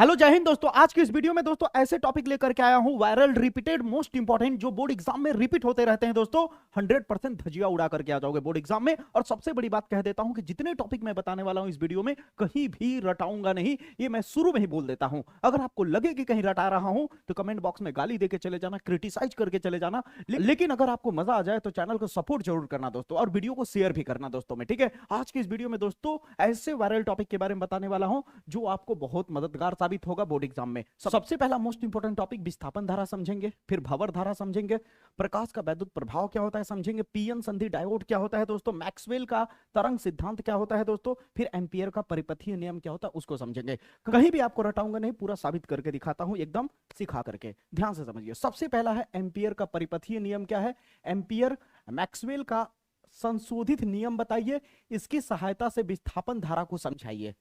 Hello जय हिंद दोस्तों। आज की इस वीडियो में दोस्तों ऐसे टॉपिक लेकर के आया हूं, वायरल रिपीटेड मोस्ट इंपॉर्टेंट, जो बोर्ड एग्जाम में रिपीट होते रहते हैं दोस्तों। 100% धजिया उड़ा करके आ जाओगे बोर्ड एग्जाम में। और सबसे बड़ी बात कह देता हूं कि जितने टॉपिक मैं बताने वाला हूं इस वीडियो में, कहीं भी रटाऊंगा नहीं, ये मैं शुरू में ही बोल देता हूं। अगर आपको लगे कि कहीं रटा रहा हूं तो कमेंट बॉक्स में गाली देके चले जाना, क्रिटिसाइज करके चले जाना। लेकिन अगर आपको मजा आ जाए तो चैनल को सपोर्ट जरूर करना दोस्तों, और वीडियो को शेयर भी करना दोस्तों में, ठीक है। आज की इस वीडियो में दोस्तों ऐसे वायरल टॉपिक के बारे में बताने वाला हूं जो आपको बहुत मददगार साबित होगा बोर्ड एग्जाम में। सबसे पहला मोस्ट इंपोर्टेंट टॉपिक विस्थापन धारा समझेंगे, फिर भंवर धारा समझेंगे, प्रकाश का वैद्युत प्रभाव क्या होता है समझेंगे, पीएन संधि डायोड क्या होता है दोस्तों, मैक्सवेल का तरंग सिद्धांत क्या होता है दोस्तों, फिर एम्पियर का परिपथीय नियम क्या होता है उसको समझेंगे। कहीं भी आपको रटाऊंगा नहीं, पूरा साबित करके दिखाता हूं, एकदम सिखा करके। ध्यान से समझिए। सबसे पहला है एम्पियर का परिपथीय नियम क्या है। एम्पियर मैक्सवेल का संशोधित नियम बताइए, इसकी सहायता से विस्थापन धारा को समझाइए।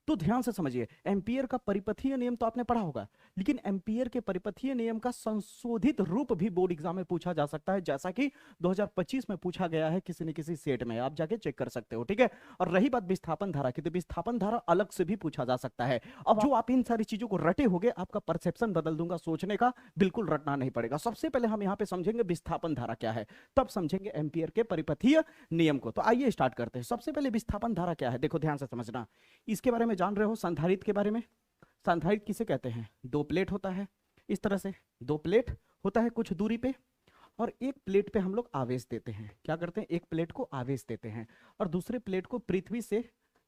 तो ध्यान से समझिए, एम्पियर का परिपथीय नियम तो आपने पढ़ा होगा, लेकिन एम्पियर के परिपथीय नियम का संशोधित रूप भी बोर्ड एग्जाम में पूछा जा सकता है, जैसा कि 2025 में पूछा गया है किसी न किसी सेट में, आप जाके चेक कर सकते हो, ठीक है। और रही बात विस्थापन धारा की, तो विस्थापन धारा अलग से भी पूछा जा सकता है। अब जो आप इन सारी चीजों को रटे होगे, आपका परसेप्शन बदल दूंगा सोचने का, बिल्कुल रटना नहीं पड़ेगा। सबसे पहले हम यहाँ पे समझेंगे विस्थापन धारा क्या है, तब समझेंगे एम्पियर के परिपथीय नियम को। तो आइए स्टार्ट करते हैं। सबसे पहले विस्थापन धारा क्या है, देखो ध्यान से समझना। इसके बारे में जान रहे हो, संधारित्र के बारे में। संधारित्र किसे कहते हैं, दो प्लेट होता है इस तरह से, दो प्लेट होता है कुछ दूरी पे, और एक प्लेट पे हम लोग आवेश देते हैं। क्या करते हैं, एक प्लेट को आवेश देते हैं और दूसरे प्लेट को पृथ्वी से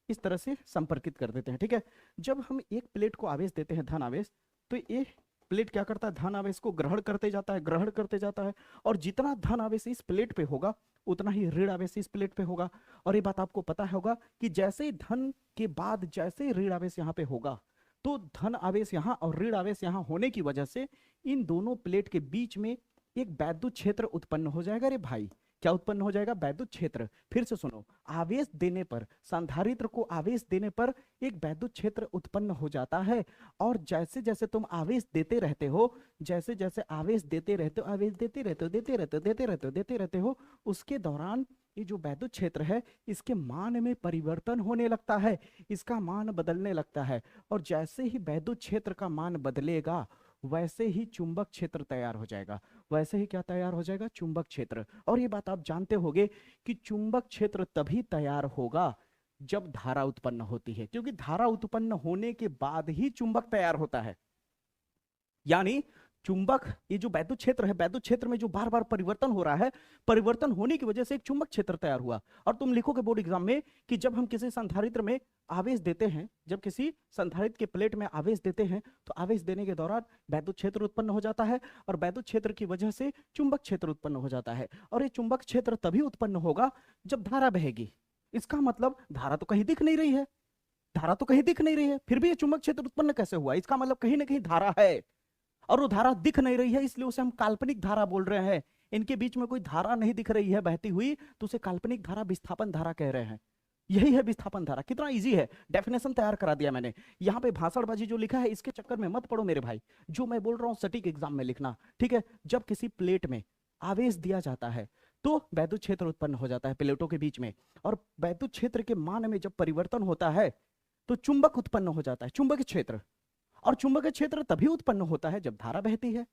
इस तरह से संपर्कित कर देते हैं, ठीक है। जब हम एक प्लेट को आवेश देते हैं, धन आवेश, तो ये प्लेट क्या करता है, धन आवेश को ग्रहण करते जाता है, ग्रहण करते जाता है। और जितना धन आवेश इस प्लेट पे होगा, उतना ही ऋण आवेश इस प्लेट पे होगा। और ये बात आपको पता होगा कि जैसे ही धन के बाद जैसे ही ऋण आवेश यहाँ पे होगा, तो धन आवेश यहाँ और ऋण आवेश यहाँ होने की वजह से इन दोनों प्लेट के बीच में एक वैद्युत क्षेत्र उत्पन्न हो जाएगा। रे भाई, क्या उत्पन्न हो जाएगा, वैद्युत क्षेत्र। फिर से सुनो, आवेश देने पर, संधारित्र को आवेश देने पर एक वैद्युत क्षेत्र उत्पन्न हो जाता है। और जैसे जैसे तुम आवेश देते रहते हो, जैसे जैसे आवेश देते रहते हो, आवेश देते रहते हो, देते रहते हो, देते रहते हो, देते रहते हो, उसके दौरान ये जो वैद्युत क्षेत्र है, इसके मान में परिवर्तन होने लगता है, इसका मान बदलने लगता है। और जैसे ही वैद्युत क्षेत्र का मान बदलेगा, वैसे ही चुंबक क्षेत्र तैयार हो जाएगा। वैसे ही क्या तैयार हो जाएगा, चुंबक क्षेत्र। और ये बात आप जानते होंगे कि चुंबक क्षेत्र तभी तैयार होगा जब धारा उत्पन्न होती है, क्योंकि धारा उत्पन्न होने के बाद ही चुंबक तैयार होता है। यानी चुंबक, ये जो वैद्युत क्षेत्र है, वैद्युत क्षेत्र में जो बार बार परिवर्तन हो रहा है, परिवर्तन होने की वजह से एक चुंबक क्षेत्र तैयार हुआ। और तुम लिखोगे बोर्ड एग्जाम में कि जब हम किसी संधारित्र में आवेश देते हैं, जब किसी संधारित्र के प्लेट में आवेश देते हैं, तो आवेश देने के दौरान वैद्युत क्षेत्र उत्पन्न हो जाता है, और वैद्युत क्षेत्र की वजह से चुंबक क्षेत्र उत्पन्न हो जाता है। और ये चुंबक क्षेत्र तभी उत्पन्न होगा जब धारा बहेगी। इसका मतलब धारा तो कहीं दिख नहीं रही है, धारा तो कहीं दिख नहीं रही है, फिर भी ये चुंबक क्षेत्र उत्पन्न कैसे हुआ, इसका मतलब कहीं ना कहीं धारा है। और वो धारा दिख नहीं रही है, इसलिए उसे हम काल्पनिक धारा बोल रहे हैं। इनके बीच में कोई धारा नहीं दिख रही है बहती हुई, तो उसे काल्पनिक धारा, विस्थापन धारा कह रहे हैं। यही है विस्थापन धारा। कितना इजी है, डेफिनेशन तैयार करा दिया मैंने। यहाँ पे भाषणबाजी जो लिखा है, इसके चक्कर में मत पड़ो मेरे भाई। जो मैं बोल रहा हूँ सटीक एग्जाम में लिखना, ठीक है। जब किसी प्लेट में आवेश दिया जाता है, तो वैद्युत क्षेत्र उत्पन्न हो जाता है प्लेटों के बीच में। और वैद्युत क्षेत्र के मान में जब परिवर्तन होता है, तो चुंबक उत्पन्न हो जाता है, चुंबकीय क्षेत्र। और चुंबकीय क्षेत्र तभी उत्पन्न होता है जब धारा बहती है।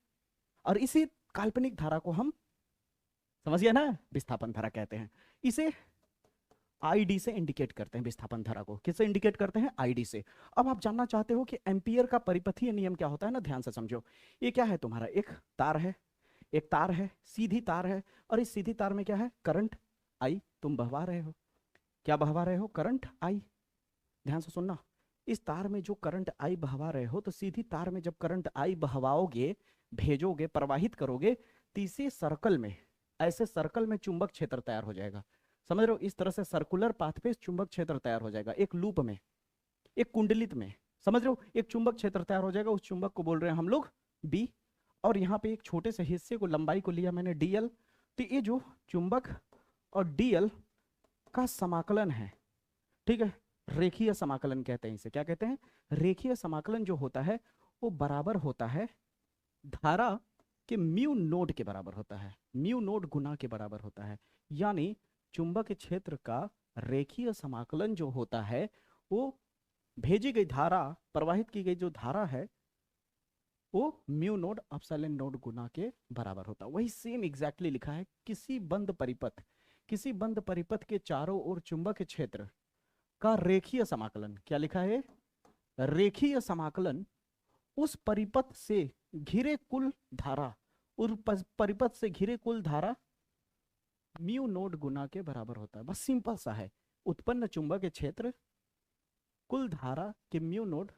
और इसी काल्पनिक धारा को हम, समझिए ना, विस्थापन धारा कहते हैं। इसे आईडी से इंडिकेट करते हैं। विस्थापन धारा को किससे इंडिकेट करते हैं, आईडी से। अब आप जानना चाहते हो कि एम्पियर का परिपथीय नियम क्या होता है ना, ध्यान से समझो। ये क्या है, तुम्हारा एक तार है, एक तार है, सीधी तार है, और इस सीधी तार में क्या है, करंट आई तुम बहवा रहे हो। क्या बहवा रहे हो, करंट आई। ध्यान से सुनना, इस तार में जो करंट आई बहवा रहे हो, तो सीधी तार में जब करंट आई बहवाओगे, भेजोगे, प्रवाहित करोगे, तो इसी सर्कल में, ऐसे सर्कल में चुंबक क्षेत्र तैयार हो जाएगा। समझ रहे हो, इस तरह से सर्कुलर पाथ पे चुंबक क्षेत्र तैयार हो जाएगा, एक लूप में, एक कुंडलित में। समझ रहे हो, एक चुंबक क्षेत्र तैयार हो जाएगा, उस चुंबक को बोल रहे हैं हम लोग बी। और यहाँ पे एक छोटे से हिस्से को, लंबाई को लिया मैंने डीएल। तो ये जो चुंबक और डीएल का समाकलन है, ठीक है, रेखीय समाकलन कहते हैं इसे। क्या कहते हैं, रेखीय समाकलन जो होता है, वो बराबर होता है धारा के म्यू नोड के बराबर होता है, म्यू नोड गुना के बराबर होता है। यानी चुंबक क्षेत्र का रेखीय समाकलन जो होता है, वो भेजी गई धारा, प्रवाहित की गई जो धारा है वो म्यू नोड एप्सिलॉन नोड गुना के बराबर होता है। वही सेम एग्जैक्टली लिखा है। किसी बंद परिपथ के चारों ओर चुंबकीय क्षेत्र का रेखीय समाकलन, क्या लिखा है, रेखीय समाकलन उस परिपथ से घिरे कुल धारा, उस परिपथ से घिरे कुल धारा म्यू नोड गुना के बराबर होता है। बस सिंपल सा है, उत्पन्न चुंबकीय क्षेत्र कुल धारा के म्यू नोड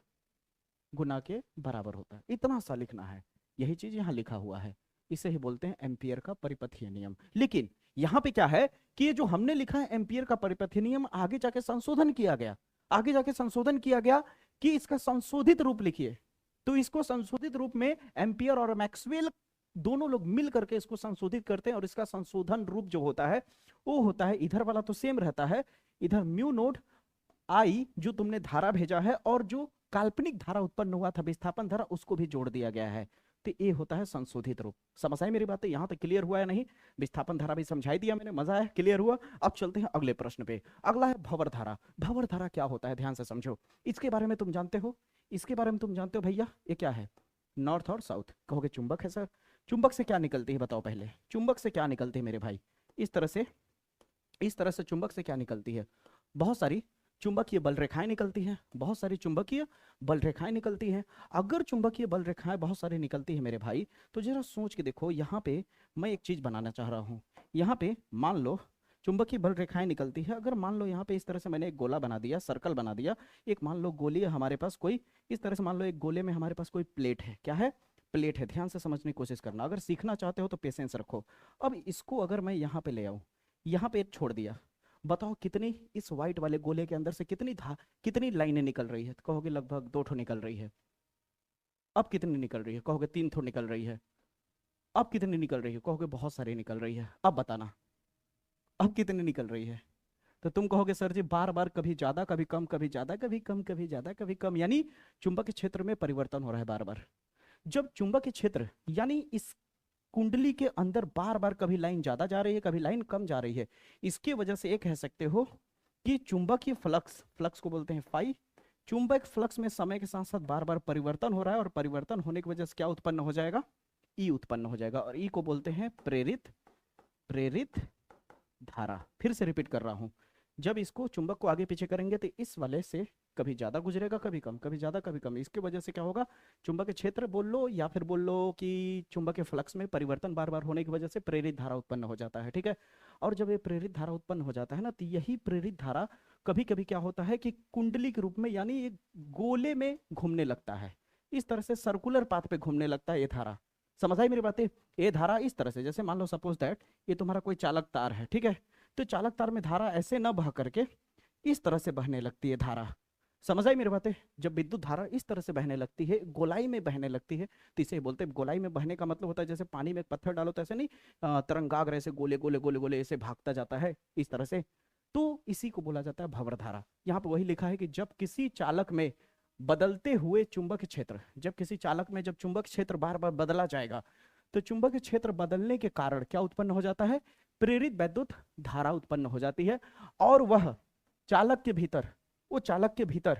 गुना के बराबर होता है, इतना सा लिखना है। यही चीज यहां लिखा हुआ है, इसे ही बोलते हैं एम्पियर का परिपथीय नियम। लेकिन यहां पे क्या है कि ये जो हमने लिखा है एम्पियर का परिपथीय नियम, आगे जाके संशोधन किया गया, आगे जाके संशोधन किया गया कि इसका संशोधित रूप लिखिए। तो इसको संशोधित रूप में एम्पियर और मैक्सवेल दोनों लोग मिल करके इसको संशोधित करते हैं, और इसका संशोधन रूप जो होता है वो होता है, इधर वाला तो सेम रहता है, इधर म्यू नोड आई जो तुमने धारा भेजा है और जो काल्पनिक धारा उत्पन्न हुआ था विस्थापन धारा, उसको भी जोड़ दिया गया है। तो ये होता है संशोधित रूप। समझ आई मेरी बातें? यहां तक क्लियर हुआ है नहीं? विस्थापन धारा भी समझाई दिया मैंने, मजा आया, क्लियर हुआ? अब चलते हैं अगले प्रश्न पे। अगला है भंवर धारा। भंवर धारा क्या होता है, ध्यान से समझो। इसके बारे में तुम जानते हो, इसके बारे में तुम जानते हो भैया, ये क्या है? नॉर्थ और साउथ। कहोगे चुंबक है सर। चुंबक से क्या निकलती है बताओ पहले, चुंबक से क्या निकलती है मेरे भाई? इस तरह से चुंबक से क्या निकलती है? बहुत सारी चुंबकीय बल रेखाएं निकलती हैं, बहुत सारी चुंबकीय बल रेखाएं निकलती हैं। अगर चुंबकीय बल रेखाएं बहुत सारी निकलती है मेरे भाई, तो जरा सोच के देखो, यहाँ पे मैं एक चीज बनाना चाह रहा हूँ। यहाँ पे मान लो चुंबकीय बल रेखाएं निकलती है, अगर मान लो यहाँ पे इस तरह से मैंने एक गोला बना दिया, सर्कल बना दिया, एक मान लो गोली है हमारे पास कोई, इस तरह से मान लो एक गोले में हमारे पास कोई प्लेट है। क्या है? प्लेट है। ध्यान से समझने की कोशिश करना, अगर सीखना चाहते हो तो पेशेंस रखो। अब इसको अगर मैं यहाँ पे ले आऊँ, यहाँ पे एक छोड़ दिया, बताओ कितनी इस व्हाइट वाले गोले के अंदर से कितनी लाइनें निकल रही है? तो कहोगे लगभग 2 ठो निकल रही है। अब कितनी निकल रही है? कहोगे 3 ठो निकल रही है। अब कितनी निकल रही है? कहोगे बहुत सारी निकल रही है। अब बताना अब कितनी निकल रही है? तो तुम कहोगे सर जी बार बार कभी ज्यादा कभी कम, कभी ज्यादा कभी कम, कभी ज्यादा कभी कम, यानी चुंबकीय क्षेत्र में परिवर्तन हो रहा है बार बार। जब चुंबकीय क्षेत्र यानी इस कुंडली के अंदर बार बार कभी लाइन ज्यादा जा रही है, कभी लाइन कम जा रही है, इसकी वजह से ये कह सकते हो कि चुंबकीय फ्लक्स को बोलते हैं फाई, चुंबक फ्लक्स में समय के साथ साथ बार बार परिवर्तन हो रहा है, और परिवर्तन होने की वजह से क्या उत्पन्न हो जाएगा? ई उत्पन्न हो जाएगा, और ई को बोलते हैं प्रेरित धारा। फिर से रिपीट कर रहा हूं, जब इसको चुंबक को आगे पीछे करेंगे तो इस वाले से कभी ज्यादा गुजरेगा, कभी कम, कभी ज्यादा कभी कम। इसकी वजह से क्या होगा? चुंबकीय क्षेत्र बोल लो या फिर बोल लो कि चुंबकीय फ्लक्स में परिवर्तन बार बार होने की वजह से प्रेरित धारा उत्पन्न हो जाता है। ठीक है, और जब ये प्रेरित धारा उत्पन्न हो जाता है ना, तो यही प्रेरित धारा कभी कभी क्या होता है कि कुंडली के रूप में यानी एक गोले में घूमने लगता है, इस तरह से सर्कुलर पाथ पे घूमने लगता है ये धारा। समझ आई मेरी बातें? ये धारा इस तरह से, जैसे मान लो सपोज दैट ये तुम्हारा कोई चालक तार है, ठीक है, तो चालक तार में धारा ऐसे न बह करके इस तरह से बहने लगती है धारा। समझ आई मेरी बातें? जब विद्युत धारा इस तरह से बहने लगती है, गोलाई में बहने लगती है, तो इसे बोलते हैं, गोलाई में बहने का मतलब होता है जैसे पानी में एक पत्थर डालो तो ऐसे नहीं, तरंगाग्र ऐसे गोले गोले गोले गोले ऐसे भागता जाता है इस तरह से, तो इसी को बोला जाता है भंवर धारा। यहाँ पे वही लिखा है कि जब किसी चालक में बदलते हुए चुंबक क्षेत्र, जब किसी चालक में जब चुंबक क्षेत्र बार बार बदला जाएगा, तो चुंबक क्षेत्र बदलने के कारण क्या उत्पन्न हो जाता है? प्रेरित वैद्युत धारा उत्पन्न हो जाती है, और वह चालक के भीतर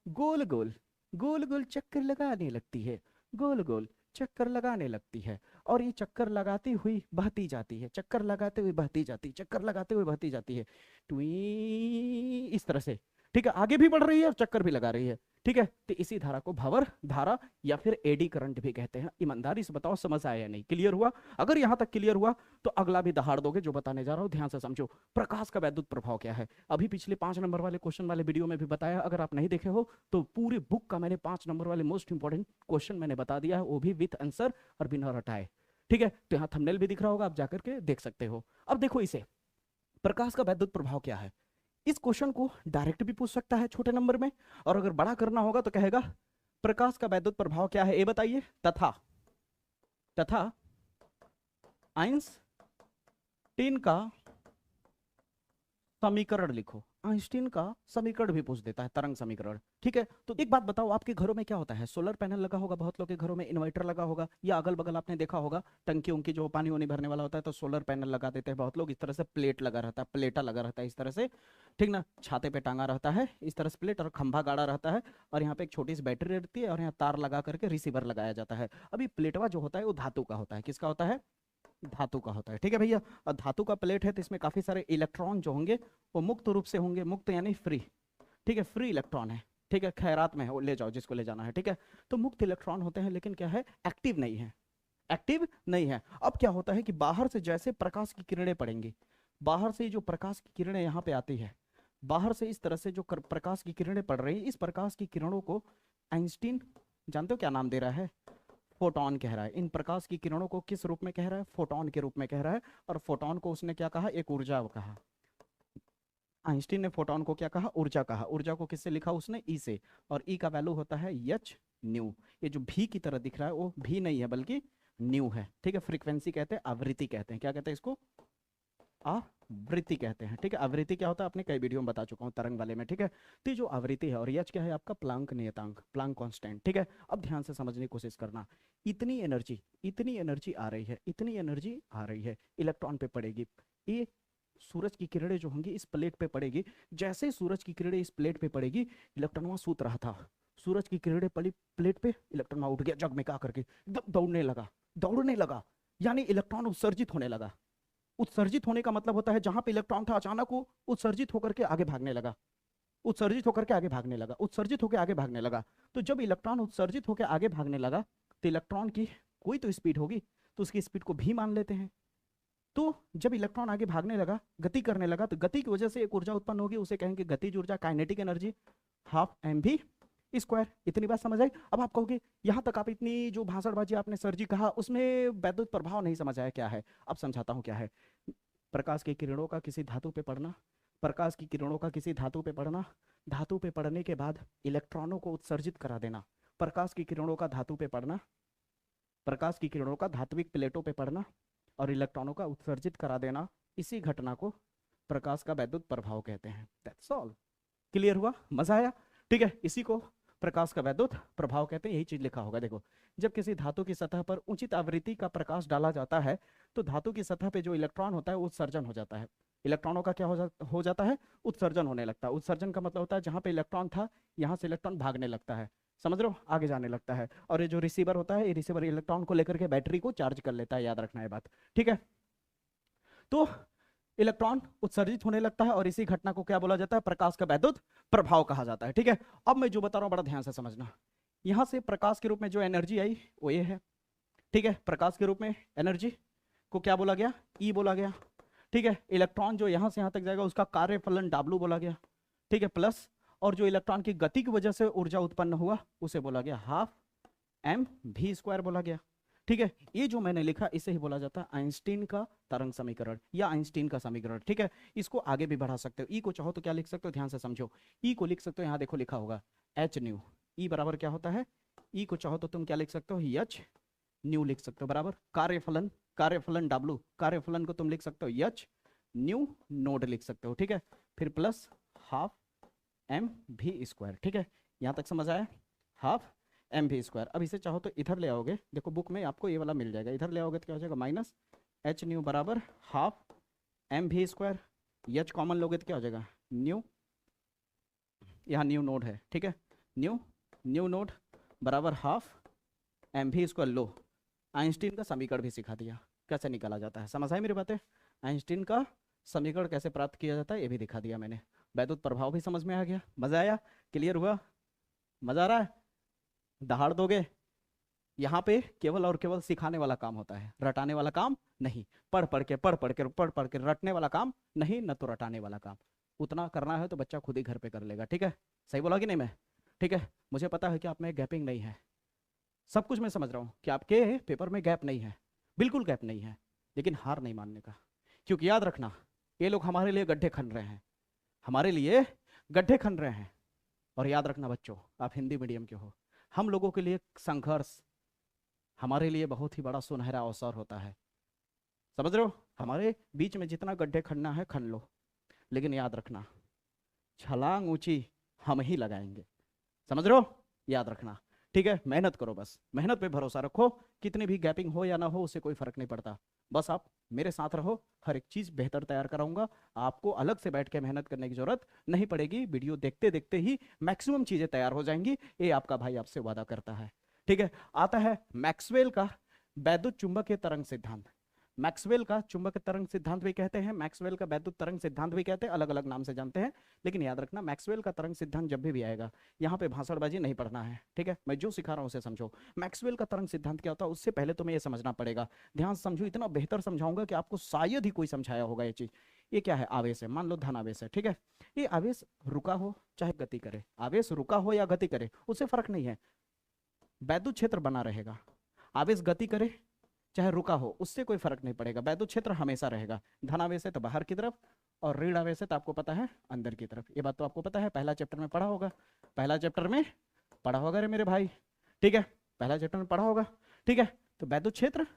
गोल गोल चक्कर लगाने लगती है, गोल गोल चक्कर लगाने लगती है, और ये चक्कर लगाती हुई बहती जाती है, चक्कर लगाते हुए बहती जाती है, चक्कर लगाते हुए बहती जाती है, ट्वी इस तरह से। ठीक है, आगे भी बढ़ रही है और चक्कर भी लगा रही है। ठीक है, तो इसी धारा को भंवर धारा या फिर एडी करंट भी कहते हैं। ईमानदारी से बताओ समझ आया या नहीं? क्लियर हुआ? अगर यहां तक क्लियर हुआ तो अगला भी दहाड़ दोगे जो बताने जा रहा हूं, ध्यान से समझो। प्रकाश का वैद्युत प्रभाव क्या है? अभी पिछले 5 नंबर वाले क्वेश्चन वाले वीडियो में भी बताया, अगर आप नहीं देखे हो तो पूरी बुक का मैंने 5 नंबर वाले मोस्ट इंपॉर्टेंट क्वेश्चन मैंने बता दिया है, वो भी विथ आंसर और बिना रटाए। ठीक है, तो यहाँ थंबनेल भी दिख रहा होगा, आप जाकर के देख सकते हो। अब देखो इसे, प्रकाश का वैद्युत प्रभाव क्या है? इस क्वेश्चन को डायरेक्ट भी पूछ सकता है छोटे नंबर में, और अगर बड़ा करना होगा तो कहेगा प्रकाश का वैद्युत प्रभाव क्या है ये बताइए, तथा आइंस्टीन का समीकरण लिखो। आइंस्टीन का समीकरण भी पूछ देता है, तरंग समीकरण। ठीक है, तो एक बात बताओ, आपके घरों में क्या होता है? सोलर पैनल लगा होगा, बहुत लोग के घरों में इन्वर्टर लगा होगा, या अगल बगल आपने देखा होगा टंकी उनकी जो पानी वानी भरने वाला होता है तो सोलर पैनल लगा देते हैं बहुत लोग। इस तरह से प्लेट लगा रहता है, प्लेटा लगा रहता है इस तरह से, ठीक ना, छाते पे टांगा रहता है इस तरह से प्लेट, और खंभा गाड़ा रहता है, और यहाँ पे एक छोटी सी बैटरी रहती है, और यहाँ तार लगा करके रिसीवर लगाया जाता है। अभी प्लेटवा जो होता है वो धातु का होता है। किसका होता है? धातु का होता है। ठीक है भैया, और धातु का प्लेट है तो इसमें काफी सारे इलेक्ट्रॉन जो होंगे वो मुक्त रूप से होंगे, मुक्त यानी फ्री। ठीक है, फ्री इलेक्ट्रॉन है। ठीक है, खैरात में है, वो ले जाओ जिसको ले जाना है। ठीक है, तो मुक्त इलेक्ट्रॉन होते हैं, लेकिन क्या है, एक्टिव नहीं है, एक्टिव नहीं है। अब क्या होता है कि बाहर से जैसे प्रकाश की किरणें पड़ेंगी, बाहर से जो प्रकाश की किरणें यहाँ पे आती है, बाहर से इस तरह से जो प्रकाश की किरणें पड़ रही है, इस प्रकाश की किरणों को आइंस्टीन जानते हो क्या नाम दे रहा है? फोटॉन कह रहा है। इन प्रकाश की किरणों को किस रूप में कह रहा है? फोटॉन के रूप में कह रहा है। और फोटॉन को उसने क्या कहा? एक ऊर्जा कहा। आइंस्टीन ने फोटॉन को क्या कहा? ऊर्जा कहा। ऊर्जा को किससे लिखा उसने? ई से। और ई का वैल्यू होता है एच न्यू। ये जो भी की तरह दिख रहा है वो भी नहीं है बल्कि न्यू है। ठीक है, फ्रीक्वेंसी कहते हैं, आवृत्ति कहते हैं। क्या कहते हैं इसको? आवृत्ति कहते हैं। ठीक है, आवृत्ति क्या होता है आपने कई वीडियो में बता चुका हूँ तरंग वाले में। ठीक है, तो ये जो आवृत्ति है, और एच क्या है आपका? प्लांक नियतांक, प्लांक कांस्टेंट। ठीक है, अब ध्यान से समझने की कोशिश करना। इतनी एनर्जी आ रही है, इतनी एनर्जी आ रही है, इलेक्ट्रॉन पे पड़ेगी। ये सूरज की किरणें जो होंगी इस प्लेट पे पड़ेगी। जैसे सूरज की किरणें इस प्लेट पे पड़ेगी, इलेक्ट्रॉन वहां सूत रहा था, सूरज की किरणें पड़ी प्लेट पे, इलेक्ट्रॉन वहां उठ गया, जगमगा करके एकदम दौड़ने लगा, यानी इलेक्ट्रॉन उत्सर्जित होने लगा। उत्सर्जित होने का मतलब होता है जहां पे इलेक्ट्रॉन था अचानक वो उत्सर्जित होकर के आगे भागने लगा, उत्सर्जित होकर के आगे भागने लगा, उत्सर्जित होकर आगे भागने लगा। तो जब इलेक्ट्रॉन उत्सर्जित होकर आगे भागने लगा तो इलेक्ट्रॉन की कोई तो स्पीड होगी, तो उसकी स्पीड को भी मान लेते हैं। तो जब इलेक्ट्रॉन आगे भागने लगा, गति करने लगा, तो गति की वजह से एक ऊर्जा उत्पन्न होगी, उसे कहेंगे गतिज ऊर्जा, kinetic energy, half m v square. इतनी बात समझ आई? अब आप कहोगे यहां तक आप इतनी जो भाषणबाजी आपने सर जी कहा उसमें वैद्युत प्रभाव नहीं समझ आया, क्या है? अब समझाता हूं क्या है। प्रकाश की किरणों का किसी धातु पे पड़ना, प्रकाश की किरणों का किसी धातु पे पड़ना, धातु पे पड़ने के बाद इलेक्ट्रॉनों को उत्सर्जित करा देना, प्रकाश की किरणों का धातु पे पड़ना, प्रकाश की किरणों का धात्विक प्लेटों पे पड़ना और इलेक्ट्रॉनों का उत्सर्जित करा देना, इसी घटना को प्रकाश का वैद्युत प्रभाव कहते हैं। That's all. क्लियर हुआ? मजा आया? ठीक है, इसी को प्रकाश का वैद्युत प्रभाव कहते हैं। यही चीज लिखा होगा, देखो। जब किसी धातु की सतह पर उचित आवृत्ति का प्रकाश डाला जाता है तो धातु की सतह पे जो इलेक्ट्रॉन होता है वो उत्सर्जन हो जाता है। इलेक्ट्रॉनों का क्या हो जाता है? उत्सर्जन होने लगता है। उत्सर्जन का मतलब होता है जहां पे इलेक्ट्रॉन था यहाँ से इलेक्ट्रॉन भागने लगता है, समझ रहे हो, आगे जाने लगता है। और ये जो रिसीवर होता है, ये रिसीवर इलेक्ट्रॉन को लेकर के बैटरी को चार्ज कर लेता है, याद रखना है बात। ठीक है, तो इलेक्ट्रॉन उत्सर्जित होने लगता है और इसी घटना को क्या बोला जाता है? प्रकाश का वैद्युत प्रभाव कहा जाता है। ठीक है, अब मैं जो बता रहा हूं बड़ा ध्यान से समझना। यहां से प्रकाश के रूप में जो एनर्जी आई वो ये है। ठीक है, प्रकाश के रूप में एनर्जी को क्या बोला गया? ई बोला गया। ठीक है, इलेक्ट्रॉन जो यहां से यहां तक जाएगा उसका कार्यफलन W बोला गया। ठीक है, प्लस, और जो इलेक्ट्रॉन की गति की वजह से ऊर्जा उत्पन्न हुआ उसे बोला गया हाफ एम वी स्क्वायर बोला गया। ठीक है, ये जो मैंने लिखा इसे ही बोला जाता है आइंस्टीन का तरंग समीकरण या आइंस्टीन का समीकरण। ठीक है, इसको आगे भी बढ़ा सकते हो। ई को चाहो तो क्या लिख सकते हो? ध्यान से समझो। ई को लिख सकते हो, यहाँ देखो लिखा होगा एच न्यू। ई बराबर क्या होता है? ई को चाहो तो तुम क्या लिख सकते हो? एच न्यू लिख सकते हो, बराबर कार्यफलन, कार्यफलन W, कार्यफलन को तुम लिख सकते हो एच न्यू नोड लिख सकते हो। ठीक है, फिर plus half m v square. ठीक है, यहाँ तक समझ आया? Half m v square. अब इसे चाहो तो इधर ले आओगे, देखो बुक में आपको ये वाला मिल जाएगा, इधर ले आओगे तो क्या हो जाएगा? माइनस एच न्यू बराबर half m v square. H common लोगे तो क्या हो जाएगा? न्यू, यहाँ न्यू नोड है। ठीक है, न्यू नोड बराबर हाफ एम वी स्क्वायर। लो, आइंस्टीन का समीकरण भी सिखा दिया कैसे निकाला जाता है। समझ आई मेरी बातें? आइंस्टीन का समीकरण कैसे प्राप्त किया जाता है ये भी दिखा दिया मैंने। वैद्युत प्रभाव भी समझ में आ गया। मजा आया? क्लियर हुआ? मजा आ रहा है? दहाड़ दोगे? यहाँ पे केवल और केवल सिखाने वाला काम होता है, रटाने वाला काम नहीं। पढ़ पढ़ के रटने वाला काम नहीं, न तो रटाने वाला काम। उतना करना है तो बच्चा खुद ही घर पे कर लेगा। ठीक है, सही बोला कि नहीं मैं? ठीक है, मुझे पता है कि आप में गैपिंग नहीं है, सब कुछ मैं समझ रहा हूँ कि आपके पेपर में गैप नहीं है, बिल्कुल गैप नहीं है, लेकिन हार नहीं मानने का। क्योंकि याद रखना, ये लोग हमारे लिए गड्ढे खन रहे हैं, हमारे लिए गड्ढे खन रहे हैं। और याद रखना बच्चों, आप हिंदी मीडियम के हो, हम लोगों के लिए संघर्ष हमारे लिए बहुत ही बड़ा सुनहरा अवसर होता है। समझ रहे हो? हमारे बीच में जितना गड्ढे खनना है खन लो, लेकिन याद रखना छलांग ऊंची हम ही लगाएंगे। समझ रहे हो? याद रखना, ठीक है? मेहनत करो, बस मेहनत पे भरोसा रखो, कितनी भी गैपिंग हो या ना हो उससे कोई फर्क नहीं पड़ता। बस आप मेरे साथ रहो, हर एक चीज बेहतर तैयार कराऊंगा। आपको अलग से बैठ के मेहनत करने की जरूरत नहीं पड़ेगी, वीडियो देखते देखते ही मैक्सिमम चीजें तैयार हो जाएंगी, ये आपका भाई आपसे वादा करता है। ठीक है, आता है मैक्सवेल का वैद्युत चुंबकीय तरंग सिद्धांत। मैक्सवेल का चुंबकीय तरंग सिद्धांत भी कहते हैं, मैक्सवेल का वैद्युत तरंग सिद्धांत भी कहते हैं, अलग अलग नाम से जानते हैं। लेकिन याद रखना, मैक्सवेल का तरंग सिद्धांत जब भी आएगा, यहाँ पे भाषणबाजी नहीं पढ़ना है, ठीक है? मैं जो सिखा रहा हूँ उसे समझो। मैक्सवेल का तरंग सिद्धांत क्या होता है, उससे पहले तुम्हें ये समझना पड़ेगा। ध्यान से समझो, इतना बेहतर समझाऊंगा कि आपको शायद ही कोई समझाया होगा ये चीज। ये क्या है? आवेश है, मान लो धन आवेश है, ठीक है? ये आवेश रुका हो चाहे गति करे, आवेश रुका हो या गति करे उससे फर्क नहीं है, वैद्युत क्षेत्र बना रहेगा। आवेश गति करे चाहे रुका हो उससे कोई फर्क नहीं पड़ेगा, वैद्युत क्षेत्र हमेशा रहेगा। धनावेश है तो बाहर की तरफ, और ऋण आवेश है तो आपको पता है अंदर की तरफ। ये बात तो आपको पता है, पहला चैप्टर में पढ़ा होगा, पहला चैप्टर में पढ़ा होगा रे मेरे भाई, ठीक है? पहला चैप्टर में पढ़ा होगा, ठीक है? तो वैद्युत क्षेत्र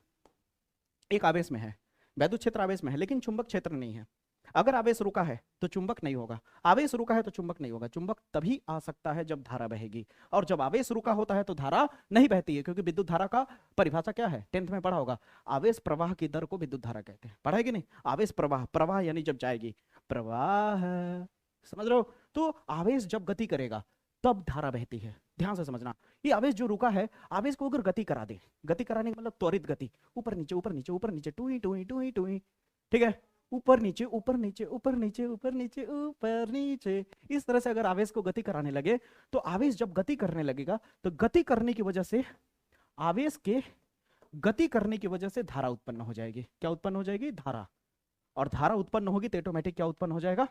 एक आवेश में है, वैद्युत क्षेत्र आवेश में है, लेकिन चुंबक क्षेत्र नहीं है। अगर आवेश रुका है तो चुंबक नहीं होगा, आवेश रुका है तो चुंबक नहीं होगा। चुंबक तभी आ सकता है जब धारा बहेगी, और जब आवेश रुका होता है तो धारा नहीं बहती है, क्योंकि विद्युत धारा का परिभाषा क्या है, 10th में पढ़ा होगा। आवेश प्रवाह की दर को विद्युत धारा कहते हैं, पढ़ा है कि नहीं? आवेश प्रवाह, प्रवाह यानी जब जाएगी, प्रवाह, समझ रहे हो? तो आवेश जब गति करेगा तब धारा बहती है। ध्यान से समझना, ये आवेश जो रुका है, आवेश को अगर गति करा दे, गति कराने का मतलब त्वरित गति, ऊपर नीचे ऊपर नीचे ऊपर नीचे, टूई टूई टूई टूई, ठीक है? ऊपर नीचे ऊपर नीचे ऊपर नीचे ऊपर नीचे ऊपर नीचे, इस तरह से अगर आवेश को गति कराने लगे, तो आवेश जब गति करने लगेगा तो गति करने की वजह से, आवेश के गति करने की वजह से धारा उत्पन्न हो जाएगी। क्या उत्पन्न हो जाएगी? धारा। और धारा उत्पन्न होगी तो ऑटोमेटिक क्या उत्पन्न हो जाएगा?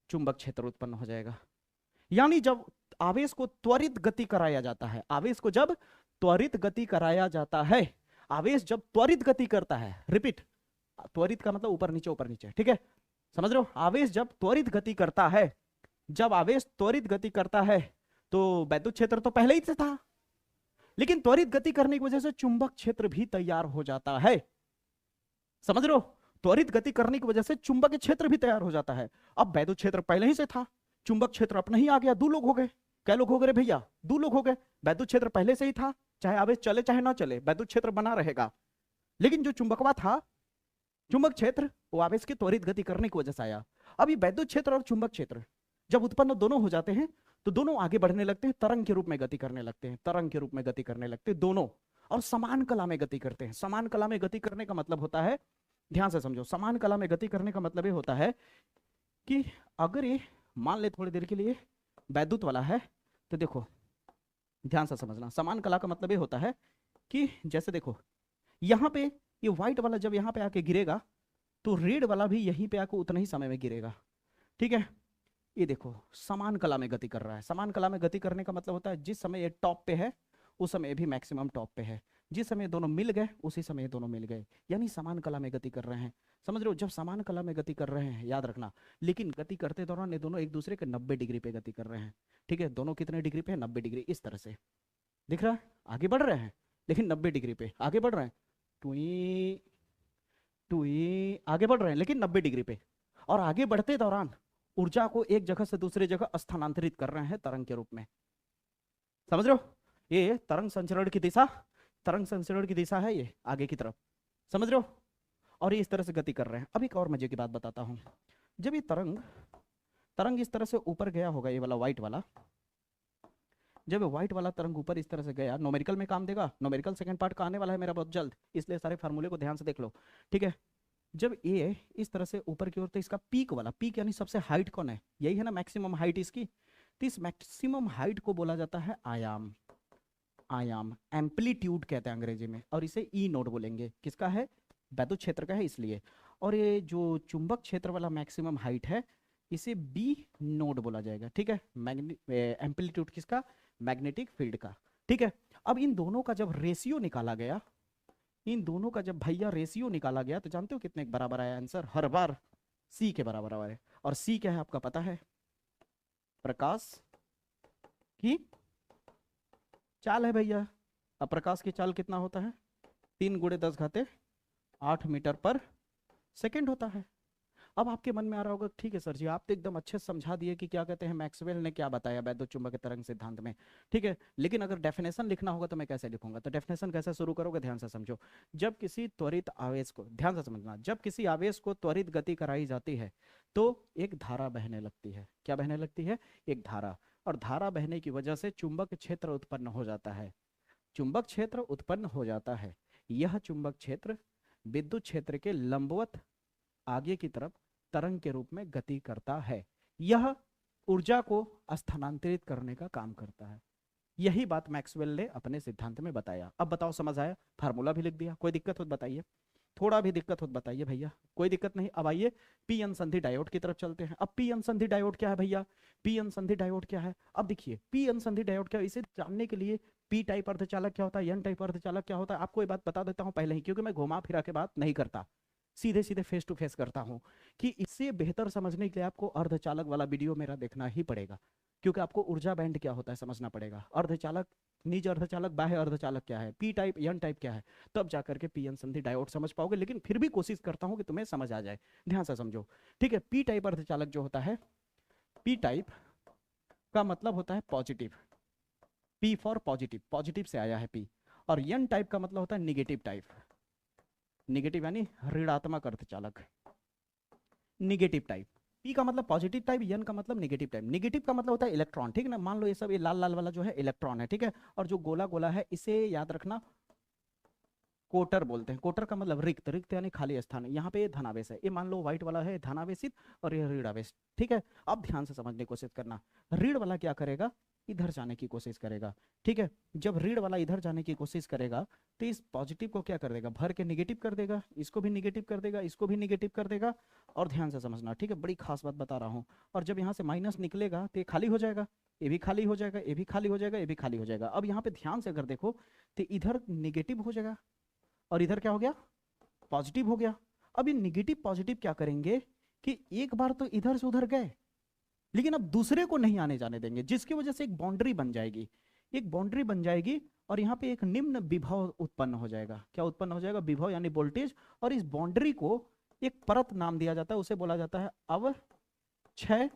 चुंबक क्षेत्र उत्पन्न हो जाएगा। यानी जब आवेश को त्वरित गति कराया जाता है, आवेश को जब त्वरित गति कराया जाता है, आवेश जब त्वरित गति करता है, रिपीट, त्वरित का मतलब ऊपर नीचे, ठीक है? समझ रहे हो? आवेश जब त्वरित गति करता है, जब आवेश त्वरित गति करता है तो वैद्युत क्षेत्र तो पहले ही से था, लेकिन त्वरित गति करने की वजह से चुंबक क्षेत्र भी तैयार हो जाता है। समझ रहे हो? त्वरित गति करने की वजह से चुंबक क्षेत्र भी तैयार हो जाता है। अब वैद्युत क्षेत्र पहले ही से था, चुंबक क्षेत्र अपना ही आ गया, दो लोग हो गए। क्या लोग हो गए भैया? दो लोग हो गए। वैद्युत क्षेत्र पहले से ही था, चाहे आवेश चले चाहे ना चले, वैद्युत क्षेत्र बना रहेगा। लेकिन जो चुंबकवा था, चुंबक क्षेत्र, वो आवेश की त्वरित गति करने की वजह से आया। अब ये वैद्युत क्षेत्र और चुंबक क्षेत्र जब उत्पन्न दोनों हो जाते हैं तो दोनों आगे बढ़ने लगते हैं, तरंग के रूप में गति करने लगते हैं, तरंग के रूप में गति करने लगते हैं दोनों, और समान कला में गति करते हैं। समान कला में गति करने का मतलब होता है, ध्यान से समझो, समान कला में गति करने का मतलब ये होता है कि अगर ये मान ले थोड़ी देर के लिए वैद्युत वाला है, तो देखो ध्यान से समझना, समान कला का मतलब ये होता है कि जैसे देखो यहाँ पे ये व्हाइट वाला जब यहाँ पे आके गिरेगा तो रेड वाला भी यहीं पे आके उतना ही समय में गिरेगा, ठीक है? ये देखो समान कला में गति कर रहा है। समान कला में गति करने का मतलब होता है जिस समय ये टॉप पे है उस समय भी मैक्सिमम टॉप पे है, जिस समय दोनों मिल गए उसी समय दोनों मिल गए, यानी समान कला में गति कर रहे हैं। समझ रहे हो? जब समान कला में गति कर रहे हैं, याद रखना, लेकिन गति करते दौरान ये दोनों एक दूसरे के 90 डिग्री पे गति कर रहे हैं, ठीक है? दोनों कितने डिग्री पे? 90 डिग्री। इस तरह से दिख रहा है, आगे बढ़ रहे हैं लेकिन 90 डिग्री पे आगे बढ़ रहे हैं, टुई टुई आगे बढ़ रहे हैं लेकिन 90 डिग्री पे। और आगे बढ़ते दौरान ऊर्जा को एक जगह से दूसरी जगह स्थानांतरित कर रहे हैं तरंग के रूप में। समझ रहे हो? ये तरंग संचरण की दिशा, तरंग संचरण की दिशा है ये आगे की तरफ, समझ रहे हो? और ये इस तरह से गति कर रहे हैं। अब एक और मजे की बात बताता हूं, जब ये तरंग तरंग इस तरह से ऊपर गया होगा, ये वाला व्हाइट वाला, जब व्हाइट वाला तरंग ऊपर इस तरह से गया, न्यूमेरिकल में काम देगा, न्यूमेरिकल सेकंड पार्ट का आने वाला है मेरा बहुत जल्द, इसलिए सारे फार्मूले को ध्यान से देख लो, ठीक है? जब ये इस तरह से ऊपर की ओर, तो इसका पीक वाला, पीक यानी सबसे हाइट कौन है? यही है ना मैक्सिमम हाइट इसकी। तो इस मैक्सिमम हाइट को बोला जाता है आयाम, आयाम, एम्पलीट्यूड कहते हैं अंग्रेजी में, और इसे ई नोड बोलेंगे। किसका है? वैद्युत क्षेत्र का है इसलिए। और ये जो चुंबक क्षेत्र वाला मैक्सिमम हाइट है इसे बी नोड बोला जाएगा, ठीक है? एम्पलीट्यूड किसका? मैग्नेटिक फील्ड का, ठीक है? अब इन दोनों का जब रेशियो निकाला गया, इन दोनों का जब भैया रेशियो निकाला गया, तो जानते हो कितने के बराबर आया आंसर? हर बार सी के बराबर आया। और सी क्या है आपका पता है? प्रकाश की चाल है भैया। अब प्रकाश की चाल कितना होता है? 3 × 10⁻8 मीटर पर सेकेंड होता है। अब आपके मन में आ रहा होगा ठीक है सर जी, आप तो एकदम अच्छे से समझा दिए कि क्या कहते हैं मैक्सवेल ने क्या बताया वैद्युत चुंबकीय तरंग सिद्धांत में, ठीक है, लेकिन अगर डेफिनेशन लिखना होगा तो मैं कैसे लिखूंगा? तो डेफिनेशन कैसे शुरू करोगे, ध्यान से समझो। जब किसी त्वरित आवेश को, ध्यान से समझना, जब किसी आवेश को त्वरित गति कराई जाती है तो एक धारा बहने लगती है। क्या बहने लगती है? एक धारा। और धारा बहने की वजह से चुंबक क्षेत्र उत्पन्न हो जाता है। चुंबक क्षेत्र उत्पन्न हो जाता है। यह चुंबक क्षेत्र विद्युत क्षेत्र के लंबवत आगे की तरफ तरंग के रूप में गति करता है। यह ऊर्जा को स्थानांतरित करने का काम करता है। यही बात मैक्सवेल ने अपने सिद्धांत में बताया। अब बताओ समझ आया? फार्मूला भी लिख दिया, कोई दिक्कत हो तो बताइए, थोड़ा भी दिक्कत हो तो बताइए भैया, कोई दिक्कत नहीं। अब आइए पी एन संधि डायोड की तरफ चलते हैं। अब पी एन संधि डायोड क्या है भैया? पी एन संधि डायोड क्या है? अब देखिए पी एन संधि डायोड क्या है, इसे जानने के लिए पी टाइप अर्धचालक क्या होता है, एन टाइप अर्धचालक क्या होता है, आपको ये बात बता देता हूं पहले ही, क्योंकि मैं घुमा फिरा के बात नहीं करता, सीधे सीधे फेस टू फेस करता हूं, कि इससे बेहतर समझने के लिए आपको अर्धचालक वाला वीडियो मेरा देखना ही पड़ेगा, क्योंकि आपको ऊर्जा बैंड क्या होता है समझना पड़ेगा। अर्धचालक, निज अर्धचालक, बाह्य अर्धचालक क्या है, पी टाइप एन टाइप क्या है, तब जाकर के पी एन संधि डायोड समझ पाओगे। लेकिन फिर भी कोशिश करता हूं कि तुम्हें समझ आ जाए, ध्यान से समझो, ठीक है। पी टाइप अर्धचालक जो होता है, पी टाइप का मतलब होता है positive, P for positive, positive से आया है पी। और एन टाइप का मतलब होता है निगेटिव टाइप, निगेटिव यानी ऋणात्मक अर्धचालक, निगेटिव टाइप। पी का मतलब पॉजिटिव टाइप, एन का मतलब नेगेटिव टाइप। नेगेटिव का मतलब होता है इलेक्ट्रॉन, ठीक है ना। मान लो ये सब, ये लाल लाल वाला जो है इलेक्ट्रॉन है, ठीक है। और जो गोला गोला है इसे याद रखना कोटर बोलते हैं। कोटर का मतलब रिक्त, रिक्त यानी खाली स्थान। यहाँ पे धनावेश है, ये मान लो व्हाइट वाला है धनावेशित और ये ऋणावेश, ठीक है। अब ध्यान से समझने की कोशिश करना, ऋण वाला क्या करेगा, इधर जाने की कोशिश करेगा, ठीक है। जब ऋण वाला इधर जाने की कोशिश करेगा तो इस पॉजिटिव को क्या कर देगा, भर के निगेटिव कर देगा, इसको भी निगेटिव कर देगा, इसको भी निगेटिव कर देगा। और ध्यान से समझना, ठीक है, बड़ी खास बात बता रहा हूँ। और जब यहाँ से माइनस निकलेगा तो ये खाली हो जाएगा, ये भी खाली हो जाएगा, ये भी खाली हो जाएगा, ये भी खाली हो जाएगा। अब यहाँ पे ध्यान से अगर देखो तो इधर निगेटिव हो जाएगा और इधर क्या हो गया, पॉजिटिव हो गया। अब ये निगेटिव पॉजिटिव क्या करेंगे कि एक बार तो इधर से उधर गए, लेकिन अब दूसरे को नहीं आने जाने देंगे, जिसकी वजह से एक बाउंड्री बन जाएगी, एक बाउंड्री बन जाएगी। और यहाँ पे एक निम्न विभव उत्पन्न हो जाएगा। क्या उत्पन्न हो जाएगा? विभव यानी वोल्टेज। और इस बाउंड्री को एक परत नाम दिया जाता है, उसे बोला जाता है अवक्षय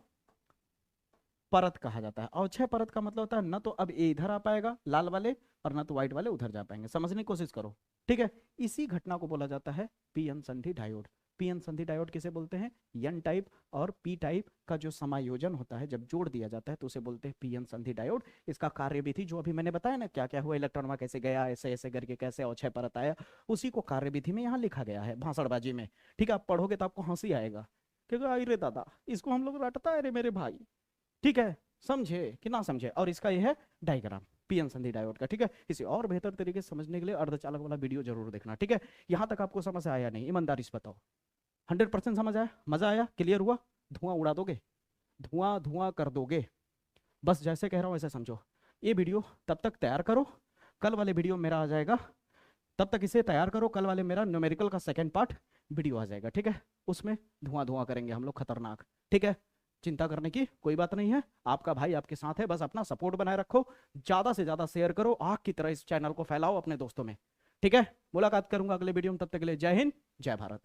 परत कहा जाता है। अवक्षय परत का मतलब होता है न तो अब ये इधर आ पाएगा लाल वाले, और ना तो व्हाइट वाले उधर जा पाएंगे। समझने की कोशिश करो, ठीक है। इसी घटना को बोला जाता है पी एन संधि डायोड। पी एन संधि डायोड किसे बोलते हैं? एन टाइप और पी टाइप का जो समायोजन होता है, जब जोड़ दिया जाता है तो उसे बोलते हैं पी एन संधि डायोड। इसका कार्यविधि जो अभी मैंने बताया ना, क्या क्या हुआ, इलेक्ट्रॉन वहां कैसे गया, ऐसे ऐसे करके कैसे अवक्षय परत आया, उसी को कार्यविधि में यहाँ लिखा गया है भाषणबाजी में, ठीक है। आप पढ़ोगे तो आपको हंसी आएगा, क्योंकि अरे दादा इसको हम लोग रटता है रे मेरे भाई, ठीक है। समझे कि ना समझे? और इसका यह है डायग्राम पी एन संधि डायोड का, ठीक है। इसे और बेहतर तरीके से समझने के लिए अर्धचालक वाला वीडियो जरूर देखना, ठीक है। यहां तक आपको समझ आया नहीं? ईमानदारी से बताओ, 100% समझ आया? मजा आया? क्लियर हुआ? धुआं उड़ा दोगे, धुआं धुआं कर दोगे, बस जैसे कह रहा हूं ऐसे समझो। ये वीडियो तब तक तैयार करो, कल वाले वीडियो मेरा आ जाएगा, तब तक इसे तैयार करो, कल वाले मेरा न्यूमेरिकल का सेकंड पार्ट वीडियो आ जाएगा, ठीक है। उसमें धुआं धुआं करेंगे हम लोग खतरनाक, ठीक है। चिंता करने की कोई बात नहीं है, आपका भाई आपके साथ है, बस अपना सपोर्ट बनाए रखो, ज्यादा से ज्यादा शेयर करो, आग की तरह इस चैनल को फैलाओ अपने दोस्तों में, ठीक है। मुलाकात करूंगा अगले वीडियो में, तब तक के लिए जय हिंद, जय भारत।